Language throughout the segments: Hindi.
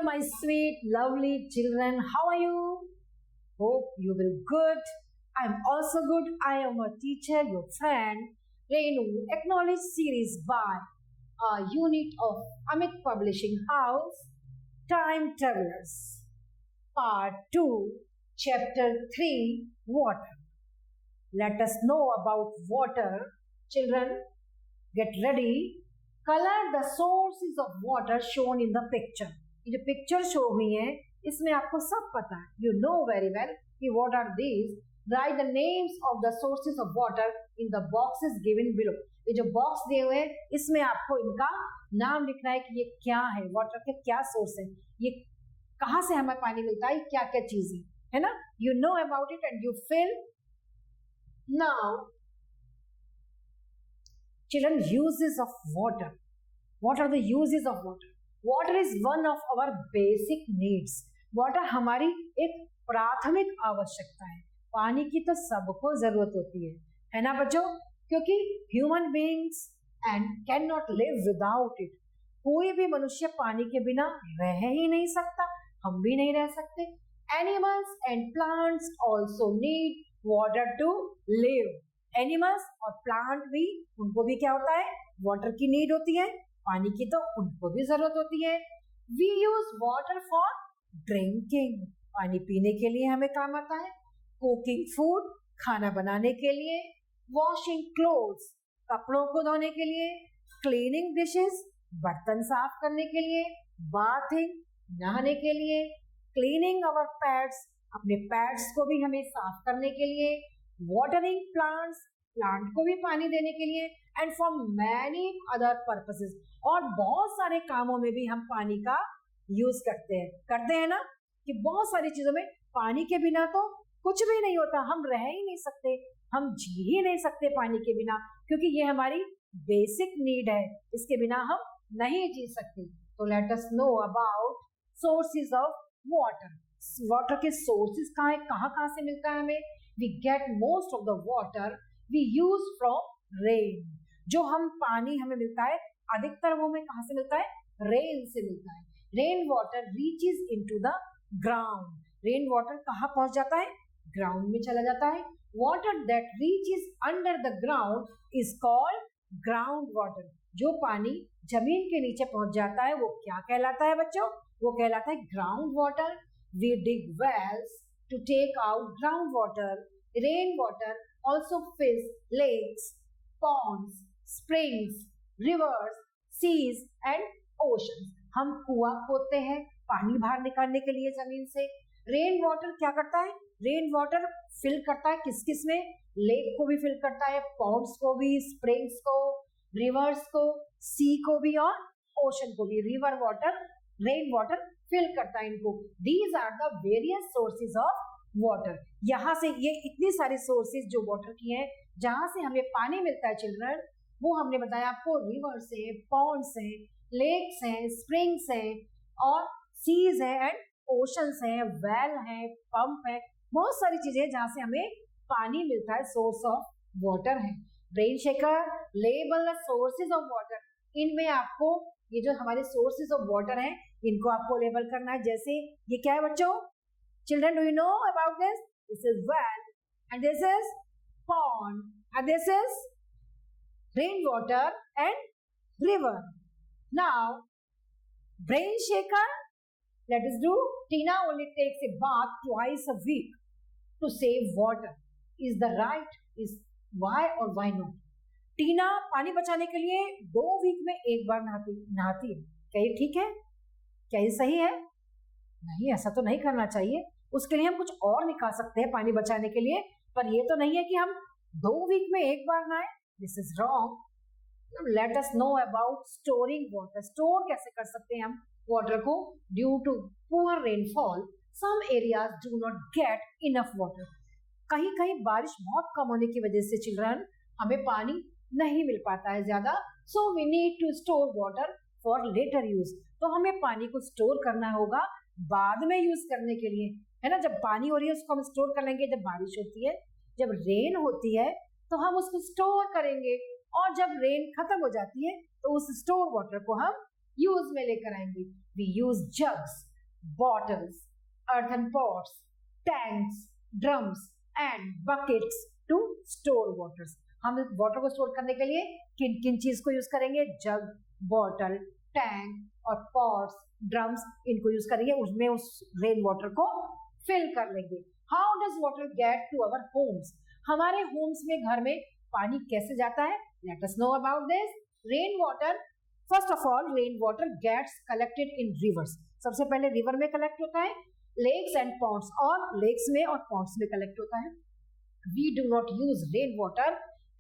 Hello, my sweet, lovely children. How are you? Hope you will good. I'm also good. I am a teacher, your friend, Renu. Acknowledge series by a unit of Amit Publishing House, Time Travelers. Part 2, Chapter 3, Water. Let us know about water. Children, get ready. Color the sources of water shown in the picture. ये जो पिक्चर शो हुई है इसमें आपको सब पता है. यू नो वेरी वेल कि what are these. Write the names of the sources of water in the boxes given below. ये जो बॉक्स दिए हुए हैं इसमें आपको इनका नाम लिखना है कि ये क्या है, वाटर के क्या सोर्स है, ये कहाँ से हमें पानी मिलता है, क्या क्या चीज है ना. You know about it and you fill. Now children, uses of water. What are the uses of water? Water is one of our basic needs. Water हमारी एक प्राथमिक आवश्यकता है. पानी की तो सबको जरूरत होती है ना बच्चों, क्योंकि human beings and can not live without it. कोई भी मनुष्य पानी के बिना रह ही नहीं सकता, हम भी नहीं रह सकते. Animals and plants also need water to live. Animals और प्लांट भी, उनको भी क्या होता है, वाटर की नीड होती है, पानी की तो उनको भी जरूरत होती है. We use water for drinking. पानी पीने के लिए हमें काम आता है. कुकिंग फूड, खाना बनाने के लिए. वॉशिंग क्लोथ्स, कपड़ों को धोने के लिए. क्लीनिंग डिशेस, बर्तन साफ करने के लिए. बाथिंग, नहाने के लिए. क्लीनिंग अवर पेट्स, अपने पेट्स को भी हमें साफ करने के लिए. वाटरिंग प्लांट्स, प्लांट को भी पानी देने के लिए. And for many other purposes, और बहुत सारे कामों में भी हम पानी का यूज करते हैं ना, कि बहुत सारी चीजों में पानी के बिना तो कुछ भी नहीं होता. हम रह ही नहीं सकते, हम जी ही नहीं सकते पानी के बिना, क्योंकि ये हमारी बेसिक नीड है. इसके बिना हम नहीं जी सकते. तो late us know about sources of water. Water के सोर्सेज कहाँ से मिलता है हमें. We get most of the water we use from rain. जो हम पानी हमें मिलता है अधिकतर वो हमें कहाँ से मिलता है, रेन से मिलता है. Rain water reaches into the ground. Rain water कहाँ पहुंच जाता है, ग्राउंड में चला जाता है. Water that reaches under the ground is called ground water. जो पानी जमीन के नीचे पहुंच जाता है वो क्या कहलाता है बच्चों, वो कहलाता है ground water. We dig wells to take out groundwater. Rainwater also fills lakes, ponds, springs, rivers, seas and oceans. हम कुआं खोदते हैं पानी बाहर निकालने के लिए जमीन से. रेन वाटर क्या करता है, रेन वाटर फिल करता है किस किस में, लेक को भी फिल करता है, पॉन्ड्स को भी, स्प्रिंग्स को, रिवर्स को, सी को भी और ओशन को भी. River water, rain water fill करता है इनको. These are the various sources of water. यहाँ से ये इतनी सारी सोर्सेज जो वाटर की हैं, जहां से हमें पानी मिलता है चिल्ड्रन, वो हमने बताया आपको. रिवर से, पॉन्ड्स है, लेक्स हैं, स्प्रिंग्स हैं और सीज है एंड ओशंस हैं, वेल है, पंप है, बहुत सारी चीजें जहां से हमें पानी मिलता है. सोर्स ऑफ वाटर है. Brain shaker, label the sources of water. इनमें आपको ये जो हमारे सोर्सेज ऑफ वाटर हैं इनको आपको लेबल करना है. जैसे ये क्या है बच्चों, children, do you know about this? This is well and this is pond and this is rainwater and river. Now brain shaker, let us do. Tina only takes a bath twice a week to save water. Is the right, is why or why not? टीना पानी बचाने के लिए 2 वीक में एक बार नहाती है. क्या ये ठीक है, क्या ये सही है? नहीं, ऐसा तो नहीं करना चाहिए. उसके लिए हम कुछ और निकाल सकते हैं पानी बचाने के लिए, पर ये तो नहीं है कि हम 2 वीक में एक बार नहाए. This is wrong. Let us know about storing water. Store कैसे कर सकते हैं हम वाटर को. Due to poor rainfall some areas do not get enough water. कहीं कहीं बारिश बहुत कम होने की वजह से चिल्ड्रन हमें पानी नहीं मिल पाता है ज्यादा. So we need to store water for later use. तो हमें पानी को स्टोर करना होगा बाद में यूज करने के लिए, है ना. जब पानी हो रही है उसको हम स्टोर कर लेंगे, जब बारिश होती है, जब रेन होती है तो हम उसको स्टोर करेंगे, और जब रेन खत्म हो जाती है तो उस स्टोर वाटर को हम यूज में लेकर आएंगे. We use jugs bottles, earthen pots, tanks, drums and buckets to store water. हम वाटर को स्टोर करने के लिए किन किन चीज को यूज करेंगे? जग, बॉटल, टैंक और पॉट्स, ड्रम्स, इनको यूज करेंगे, उसमें उस रेन वाटर को फिल कर लेंगे. How does water get to our homes? हमारे होम्स में, घर में पानी कैसे जाता है? Let us know about this. Rain water, first of all rain water gets collected in rivers. सबसे पहले रिवर में कलेक्ट होता है, लेक्स एंड पॉन्ड्स, और लेक्स में और पॉन्ड्स में कलेक्ट होता है. We do not use rain water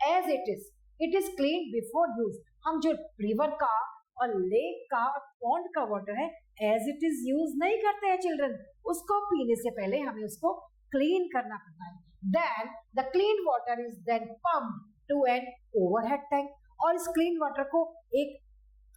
as it is clean before use. हम जो रिवर का और लेक का और पॉन्ड का वाटर है एज इट इज यूज नहीं करते हैं चिल्ड्रन. उसको पीने से पहले हमें उसको क्लीन करना पड़ता है. Then the clean water is then pumped to an overhead tank, और इस क्लीन वाटर को एक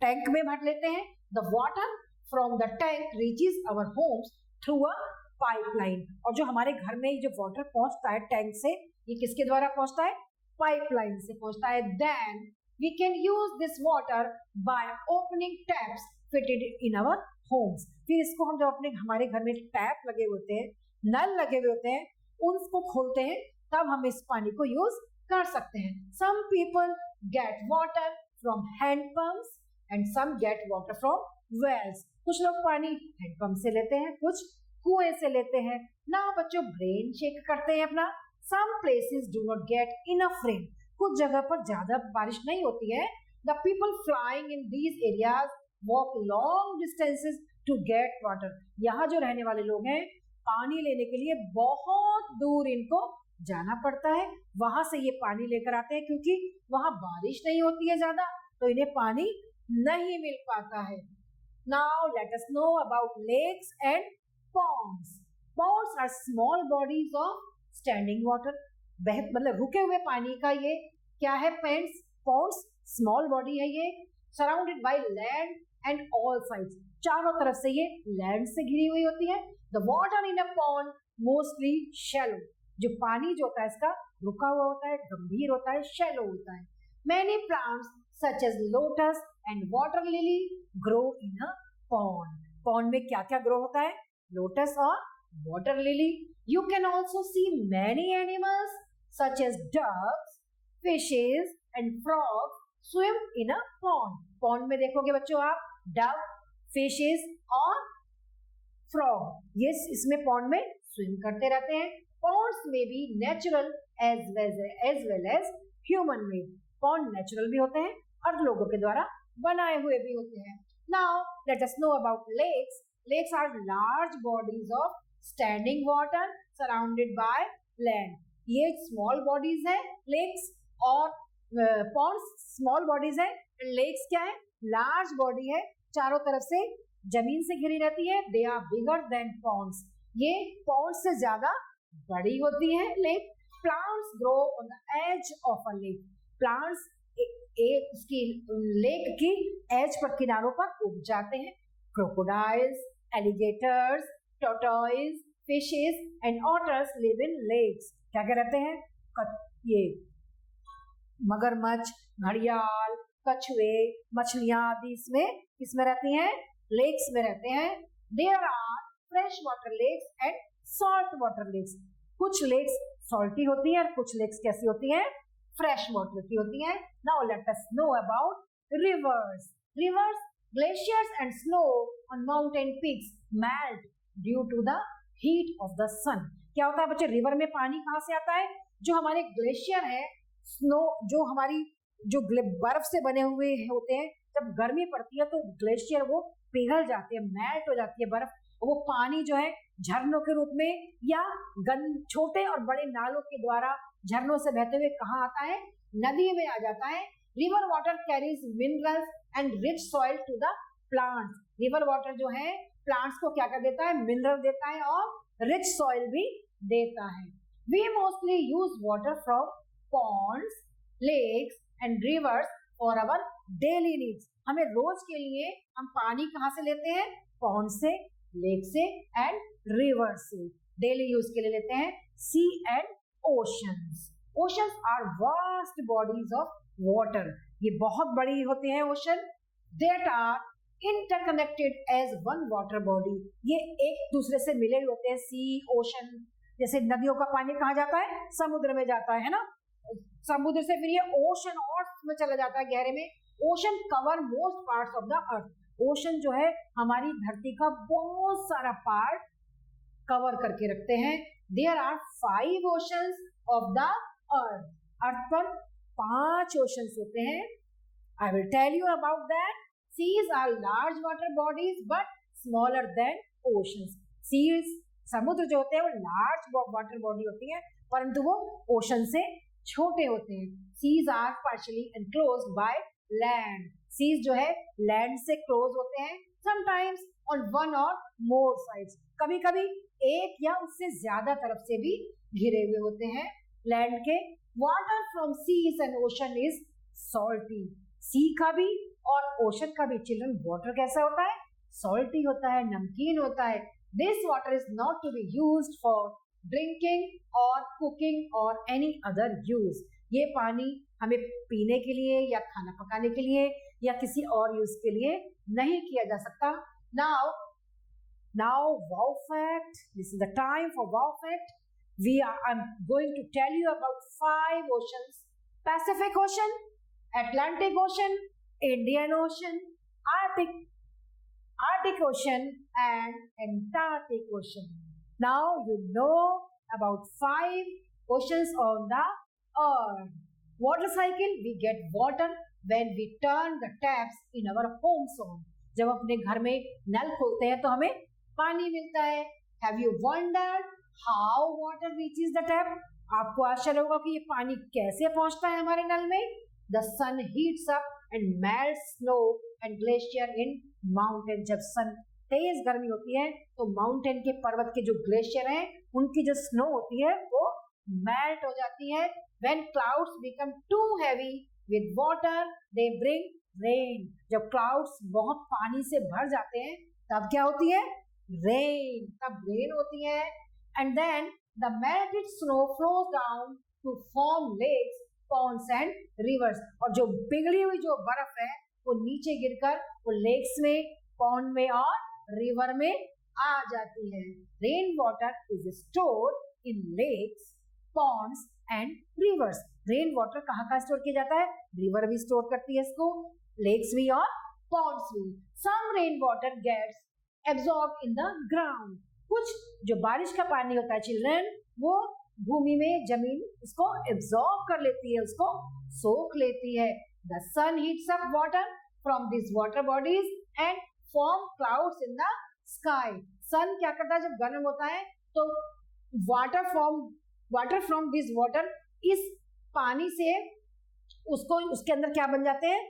टैंक में भर लेते हैं. The water from the tank reaches our Holmes through a pipeline. और जो हमारे घर में जो वाटर पहुंचता है टैंक से, ये किसके द्वारा पहुंचता है? पाइपलाइन से पहुंचता है. Then we can use this water by opening taps fitted in our homes. फिर इसको हम जब अपने हमारे घर में टैप लगे होते हैं, नल लगे हुए होते हैं, उनको खोलते हैं, तब हम इस पानी को यूज कर सकते हैं. Some people get water from hand pumps and some get water from wells. कुछ लोग पानी हैंडपंप से लेते हैं, कुछ कुएं से लेते हैं. ना बच्चों, ब्रेन शेक करते हैं अपना. Some places do not get enough rain. कुछ जगह पर ज्यादा बारिश नहीं होती है. The people flying in these areas walk long distances to get water. यहाँ जो रहने वाले लोग हैं, पानी लेने के लिए बहुत दूर इनको जाना पड़ता है. वहां से ये पानी लेकर आते हैं, क्योंकि वहां बारिश नहीं होती है ज्यादा, तो इन्हें पानी नहीं मिल पाता है. Now let us know about lakes and ponds. Ponds are small bodies of standing water. मतलब रुके हुए पानी का ये क्या है? Ponds small body है ये, surrounded by land and all sides. चारों तरफ से ये लैंड से घिरी हुई होती है. The water in a pond mostly shallow. जो पानी जो होता है इसका रुका हुआ होता है, गंभीर होता है, shallow होता है. Many plants such as lotus and water lily grow in a pond. Pond में क्या क्या grow होता है? Lotus और water lily. You can also see many animals such as ducks, fishes and frogs swim in a pond. Pond में देखोगे बच्चों आप duck, fishes और frog, ये इसमें pond में swim करते रहते हैं. Ponds may be natural as well as human made. Pond natural भी होते हैं और लोगों के द्वारा बनाए हुए भी होते हैं. Now let us know about lakes. Lakes are large bodies of standing water surrounded by land. ये small bodies है lakes, और ponds small bodies है. Lakes क्या है? Large body है, चारों तरफ से जमीन से घिरी रहती है. They are bigger than ponds. ये ponds से ज्यादा बड़ी होती है lake. Plants grow on the edge of a lake. Plants उसकी लेक की एज पर, किनारों पर उग जाते हैं. Crocodiles, alligators, tortoise, fishes and otters live in lakes. क्या क्या रहते हैं? ये मगरमच्छ, घड़ियाल, कछुए, मछलियां आदि इसमें किसमें रहती हैं? लेक्स में रहते हैं. There are fresh water lakes and salt water lakes. कुछ लेक्स सॉल्टी होती हैं और कुछ लेक्स कैसी होती हैं? फ्रेश वाटर की होती हैं. Now let us know about rivers. Rivers, glaciers and snow on mountain peaks melt due to the heat of the sun. क्या होता है बच्चे? रिवर में पानी कहाँ से आता है? जो हमारे ग्लेशियर है, स्नो, जो हमारी जो बर्फ से बने हुए होते हैं, जब गर्मी पड़ती है तो ग्लेशियर वो पिघल जाती है, मेल्ट हो जाती है बर्फ. वो पानी जो है झरनों के रूप में या छोटे और बड़े नालों के द्वारा झरनों से बहते हुए कहाँ आता है? नदी में आ जाता है. River water carries minerals and rich soil to the plants. River water जो है प्लांट्स को क्या कर देता है? मिनरल देता है और रिच सॉइल भी देता है. We mostly use water from ponds, lakes and rivers for our daily needs. हमें रोज के लिए हम पानी कहाँ से लेते हैं? पॉन्ड से, लेक से एंड रिवर से. डेली यूज के लिए लेते हैं sea and oceans. Oceans are vast bodies of water. ये बहुत बड़ी होते हैं ocean. That are interconnected as one water body, ये एक दूसरे से मिले हुए होते हैं। सी, ओशन, जैसे नदियों का पानी कहाँ जाता है, समुद्र में जाता है ना, समुद्र से फिर ये ओशन और में चला जाता है गहरे में। Ocean cover most parts of the earth, ocean जो है हमारी धरती का बहुत सारा पार्ट कवर करके रखते हैं। There are 5 oceans of the earth, earth पर 5 ओशंस होते हैं। I will tell you about that. Seas are large water bodies but smaller than oceans. Seas, समुद्र जो होते हैं वो लार्ज वाटर बॉडी होती है परंतु वो ओशन से छोटे होते हैं। Seas are partially enclosed by land. Seas जो है लैंड से क्लोज होते हैं। Sometimes on one or more sides. कभी-कभी एक या उससे ज्यादा तरफ से भी घिरे हुए होते हैं लैंड के। Water from seas and ocean is salty. सी का भी और ओशन का भी चिल्ड्रन वाटर कैसा होता है, सॉल्टी होता है, नमकीन होता है। This water is not to be used for drinking और कुकिंग और एनी अदर यूज। ये पानी हमें पीने के लिए या खाना पकाने के लिए या किसी और यूज के लिए नहीं किया जा सकता। Now wow fact, this is the time for wow fact. I'm going to tell you about 5 oceans: Pacific Ocean, Atlantic Ocean, Indian Ocean, Arctic Ocean and Antarctic Ocean. Now you know about 5 oceans on the earth. Water cycle, we get water when we turn the taps in our homes on. जब अपने घर में नल खोलते हैं तो हमें पानी मिलता है। Have you wondered how water reaches the tap? आपको आश्चर्य होगा कि ये पानी कैसे पहुंचता है हमारे नल में। The sun heats up and melts snow and glacier in mountain. जब सन तेज गर्मी होती है तो माउंटेन के पर्वत के जो ग्लेशियर हैं उनकी जो स्नो होती है वो मेल्ट हो जाती है। When clouds become too heavy with water, they bring rain. जब clouds बहुत पानी से भर जाते हैं तब क्या होती है, rain, तब rain होती है। And then the melted snow flows down to form lakes, ponds and rivers. और जो पिघली हुई जो बर्फ है वो नीचे गिरकर वो लेक्स में, पॉन्ड में और रिवर में आ जाती है। Rain water is stored in lakes, ponds and rivers. Rain water कहाँ स्टोर किया जाता है, रिवर भी स्टोर करती है इसको, लेक्स भी और पॉन्ड्स भी। Some rain water gets absorb in the ground. कुछ जो बारिश का पानी होता है चिल्ड्रन वो भूमि में जमीन उसको एब्सॉर्ब कर लेती है, उसको सोख लेती है। The sun heats up water from this water bodies and form clouds in the sky. Sun क्या करता है जब गर्म होता है तो वाटर फ्रॉम दिस वाटर, इस पानी से उसको उसके अंदर क्या बन जाते हैं,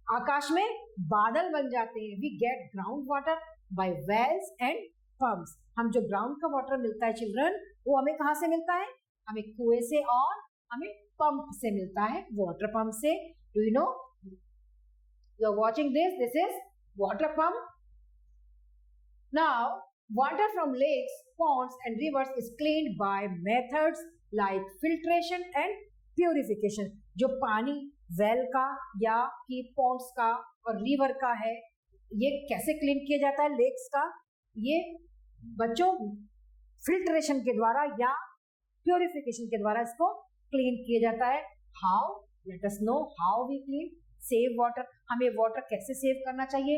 आकाश में बादल बन जाते हैं। We get ground water by wells and pumps. हम जो ग्राउंड का वाटर मिलता है चिल्ड्रन वो हमें कहाँ से मिलता है, हमें कुएं से और हमें पंप से मिलता है, वाटर पंप से। Do you know, you are watching this is water pump. Now water from lakes, ponds and rivers is cleaned by methods like filtration and purification. जो पानी वेल का या कि ponds का और रिवर का है ये कैसे क्लीन किया जाता है, लेक्स का, ये बच्चों फिल्ट्रेशन के द्वारा या प्योरिफिकेशन के द्वारा इसको क्लीन किया जाता है। How, let us know how we clean. Save water, हमें वाटर कैसे सेव करना चाहिए,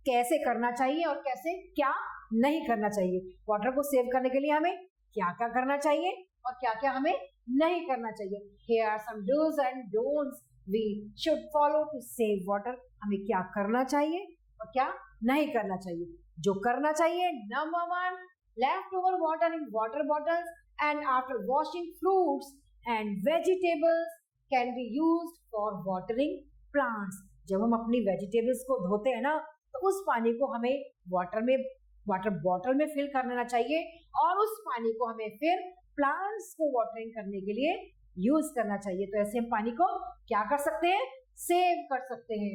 कैसे करना चाहिए और कैसे क्या नहीं करना चाहिए। वाटर को सेव करने के लिए हमें क्या क्या करना चाहिए और क्या क्या हमें नहीं करना चाहिए। Here are some do's and don'ts we should follow to save water. हमें क्या करना चाहिए और क्या नहीं करना चाहिए। जो करना चाहिए, number 1, leftover water in water bottles and after washing fruits and vegetables can be used for watering plants. जब हम अपनी वेजिटेबल्स को धोते हैं ना तो उस पानी को हमें वाटर बॉटल में फिल कर लेना चाहिए और उस पानी को हमें फिर प्लांट्स को वाटरिंग करने के लिए यूज करना चाहिए। तो ऐसे हम पानी को क्या कर सकते हैं, सेव कर सकते हैं।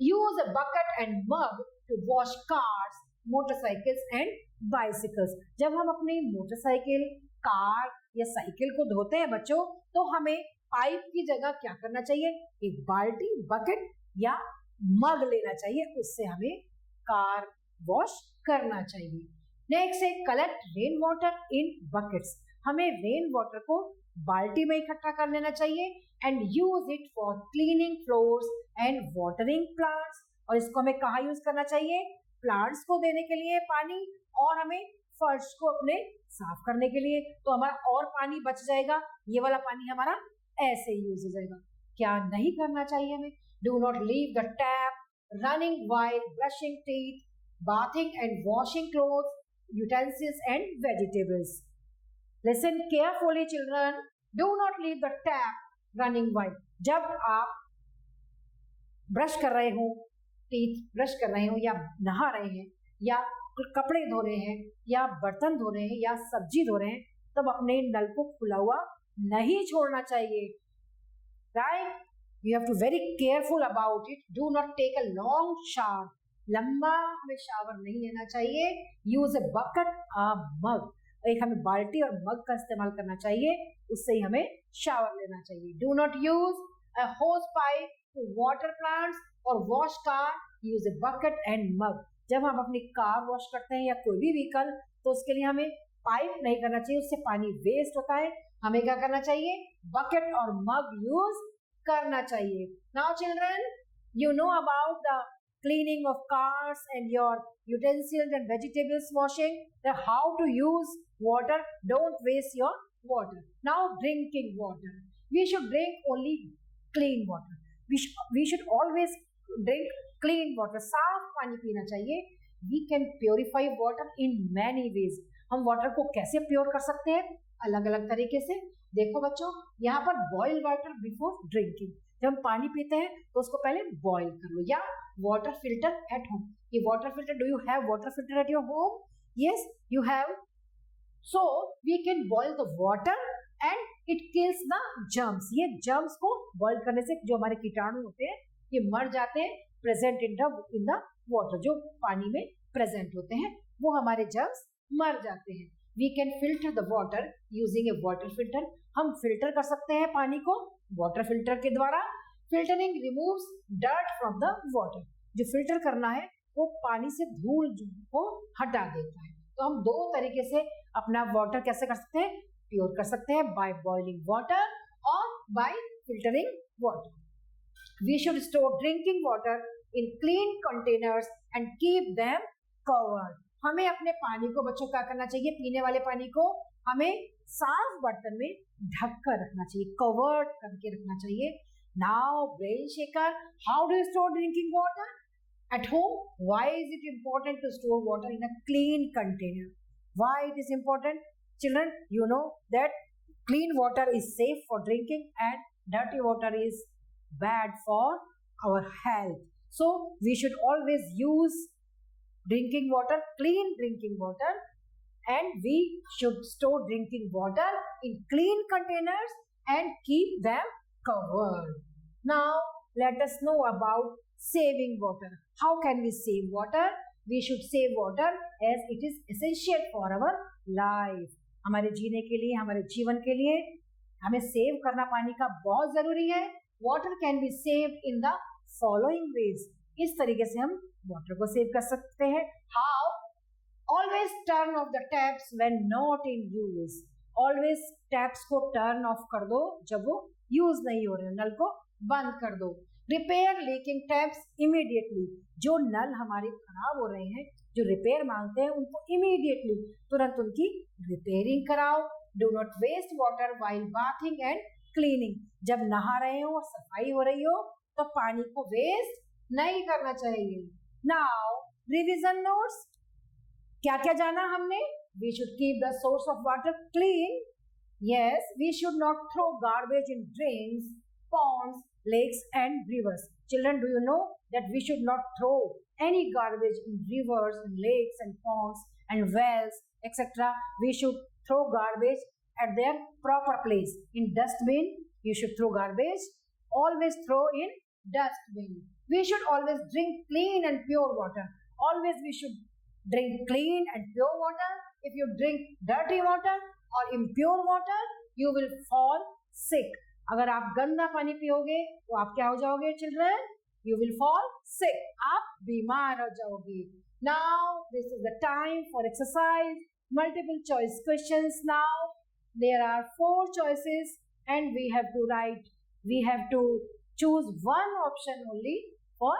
Use a bucket and mug to wash cars, motorcycles and bicycles. जब हम अपनी मोटरसाइकिल, कार या साइकिल को धोते हैं बच्चों तो हमें पाइप की जगह क्या करना चाहिए, एक बाल्टी, बकेट या मग लेना चाहिए, उससे हमें कार वॉश करना चाहिए। नेक्स्ट है collect rain water in buckets. हमें रेन वाटर को बाल्टी में इकट्ठा कर लेना चाहिए and use it for cleaning floors and watering plants. और इसको हमें कहाँ यूज करना चाहिए? प्लांट्स को देने के लिए पानी, और हमें फर्श को अपने साफ करने के लिए, तो हमारा और पानी बच जाएगा। ये वाला पानी हमारा ऐसे यूज हो जाएगा। क्या नहीं करना चाहिए हमें? Do not leave the tap running while brushing teeth, bathing and washing clothes, utensils and vegetables. Listen carefully children. Do not leave the tap running while. जब आप ब्रश कर रहे हो, टीथ ब्रश कर रहे हो, या नहा रहे हैं, या कपड़े धो रहे हैं, या बर्तन धो रहे हैं, या सब्जी धो रहे हैं, तब अपने नल को खुला हुआ नहीं छोड़ना चाहिए। Right? You have to very careful about it. Do not take a long shower. लंबा हमें शावर नहीं लेना चाहिए। Use a bucket or mug. एक हमें बाल्टी और मग का इस्तेमाल करना चाहिए, उससे ही हमें शावर लेना चाहिए। Do not use a hose pipe to water plants or wash car. Use a bucket and mug. जब हम अपनी कार वॉश करते हैं या कोई भी व्हीकल, तो उसके लिए हमें पाइप नहीं करना चाहिए, उससे पानी वेस्ट होता है। हमें क्या करना चाहिए? बकेट और मग यूज करना चाहिए। Now children, you know about the cleaning of cars and your utensils and vegetables washing, that how to use water. Don't waste your water. Now drinking water. We should drink only clean water. We should always drink clean water. साफ पानी पीना चाहिए। We can purify water in many ways. हम वाटर को कैसे प्योर कर सकते हैं? अलग अलग तरीके से। देखो बच्चों, यहाँ पर बॉइल वाटर बिफोर ड्रिंकिंग। जब हम पानी पीते हैं तो उसको पहले बॉइल कर लो, या वाटर फिल्टर एट होम। ये water filter, do you have water filter at your home? Yes you have. So we can boil the water and it kills the germs. ये जर्म्स को बॉइल करने से जो हमारे कीटाणु होते हैं ये मर जाते हैं, प्रेजेंट इन द वाटर। जो पानी में प्रेजेंट होते हैं वो हमारे जर्म्स मर जाते हैं। We can filter the water using a water filter. हम फिल्टर कर सकते हैं पानी को वाटर फिल्टर के द्वारा। Filtering removes dirt from the water. जो फिल्टर करना है वो पानी से धूल को हटा देता है। तो हम दो तरीके से अपना वाटर कैसे कर सकते हैं? प्योर कर सकते हैं, बाय बॉइलिंग वाटर और bye filtering water. We should store drinking water in clean containers and keep them covered. हमें अपने पानी को बच्चों क्या करना चाहिए? पीने वाले पानी को हमें साफ बर्तन में ढक कर रखना चाहिए, कवर्ड करके रखना चाहिए। Now brain shaker, how do you store drinking water at home? Why is it important to store water in a clean container? Why it is important? Children, you know that clean water is safe for drinking and dirty water is bad for our health. So we should always use drinking water, clean drinking water, and we should store drinking water in clean containers and keep them covered. Now let us know about saving water. How can we save water? We should save water as it is essential for our life. हमारे जीने के लिए, हमारे जीवन के लिए हमें सेव करना पानी का बहुत जरूरी है। Water can be save in the following veg. इस तरीके से हम वाटर को सेव कर सकते हैं। How? Always turn off the taps when not in use. Always taps को टर्न ऑफ कर दो जब वो यूज नहीं हो रहे, नल को बंद कर दो। Repair leaking taps immediately. जो नल हमारे खराब हो रहे हैं, जो रिपेयर मांगते हैं, उनको इमीडिएटली तुरंत उनकी रिपेयरिंग कराओ। Do not waste water while bathing and cleaning. जब नहा रहे हो और सफाई हो रही हो तो पानी को वेस्ट नहीं करना चाहिए। Now revision notes. क्या क्या जाना हमने? We should keep the source of water clean. Yes, we should not throw garbage in drains, ponds, lakes and rivers. Children, do you know that we should not throw any garbage in rivers and lakes and ponds and wells, etc. We should throw garbage at their proper place. In dustbin, you should throw garbage. Always throw in dustbin. We should always drink clean and pure water. Always we should drink clean and pure water. If you drink dirty water or impure water, you will fall sick. अगर आप गंदा पानी पियोगे तो आप क्या हो जाओगे children? you will fall sick. आप बीमार हो जाओगे. Now this is the time for exercise. Multiple choice questions now. There are 4 choices and we have to write. We have to choose one option only for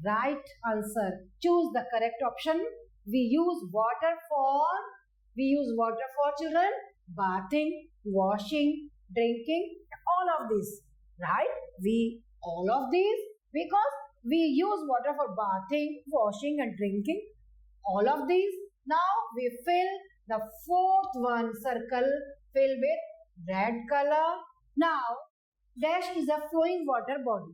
right answer. Choose the correct option. We use water for children, bathing, washing, drinking, all of these, right? All of these because we use water for bathing, washing and drinking. All of these. Now we fill the 4th one circle, fill with red color. Now dash is a flowing water body.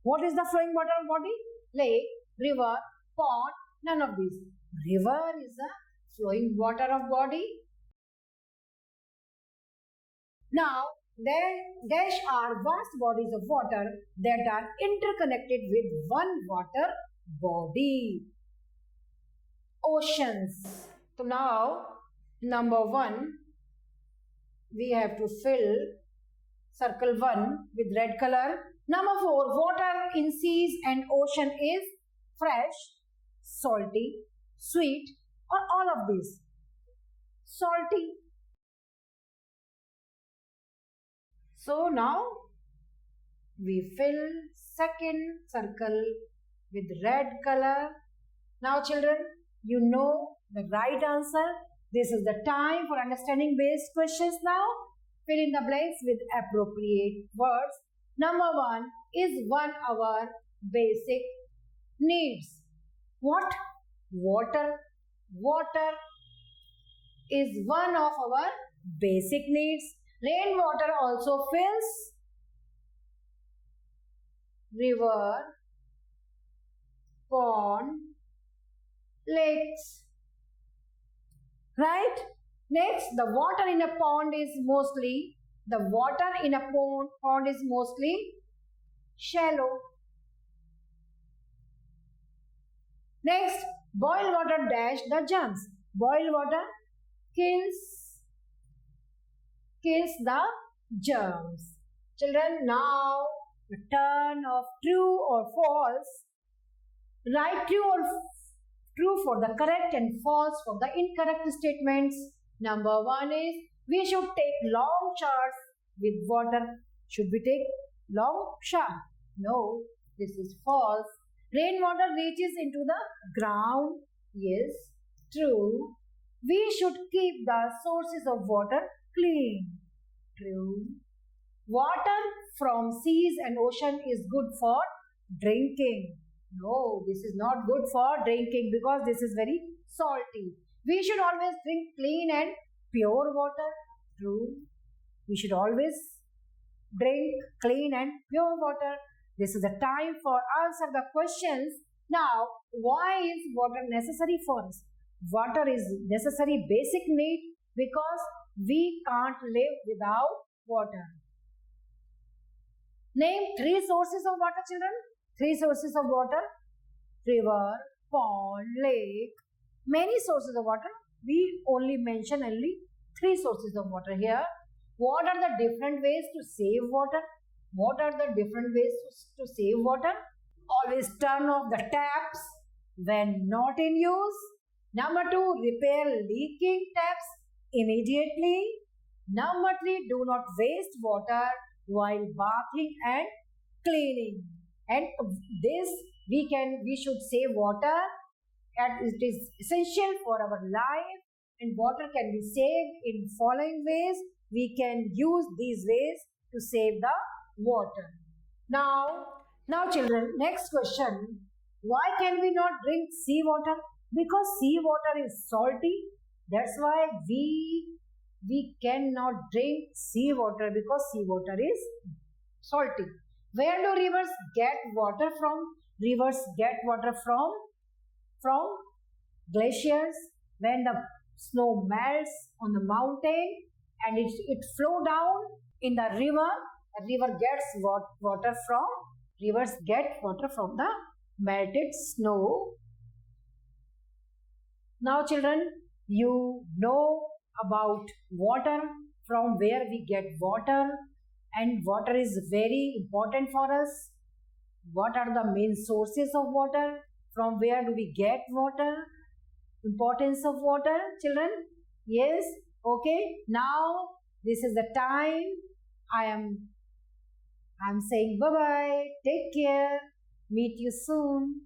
What is the flowing water body? Lake, river, pond, none of these. River is a flowing water of body. Now, dash are vast bodies of water that are interconnected with one water body. Oceans. So now, number 1, we have to fill circle 1 with red color. Number 4, water in seas and ocean is fresh, salty, sweet or all of these. Salty. So now we fill second circle with red color. Now children, you know the right answer. This is the time for understanding based questions now. Fill in the blanks with appropriate words. Number 1 is one of our basic needs. What? Water. Water is one of our basic needs. Rainwater also fills river, pond, lakes. Right? Next, the water in a pond is mostly shallow. Next, boil water dash the germs. Boil water kills the germs. Children, now the turn of true or false. Write true for the correct and false for the incorrect statements. Number 1 is we should take long showers with water. Should we take long shower? No, this is false. Rainwater reaches into the ground. Yes, true. We should keep the sources of water clean. True. Water from seas and ocean is good for drinking. No, this is not good for drinking because this is very salty. We should always drink clean and pure water. True. We should always drink clean and pure water. This is the time for answer the questions. Now, why is water necessary for us? Water is necessary basic need because we can't live without water. Name 3 sources of water, children. 3 sources of water. River, pond, lake. Many sources of water. We only mention 3 sources of water here. What are the different ways to save water? What are the different ways to save water? Always turn off the taps when not in use. Number 2, repair leaking taps immediately. Number 3, do not waste water while bathing and cleaning. And this we should save water, and it is essential for our life, and water can be saved in following ways. We can use these ways to save the water. Now children, next question. Why can we not drink seawater? Because seawater is salty. That's why we cannot drink seawater because seawater is salty. Where do rivers get water from? Rivers get water from glaciers. When the snow melts on the mountain and it flow down in the river, the river gets water from, rivers get water from the melted snow. Now children, you know about water, from where we get water, and water is very important for us. what are the main sources of water, from where do we get water, importance of water, children? Yes. Okay, now this is the time I'm saying bye bye, take care, meet you soon.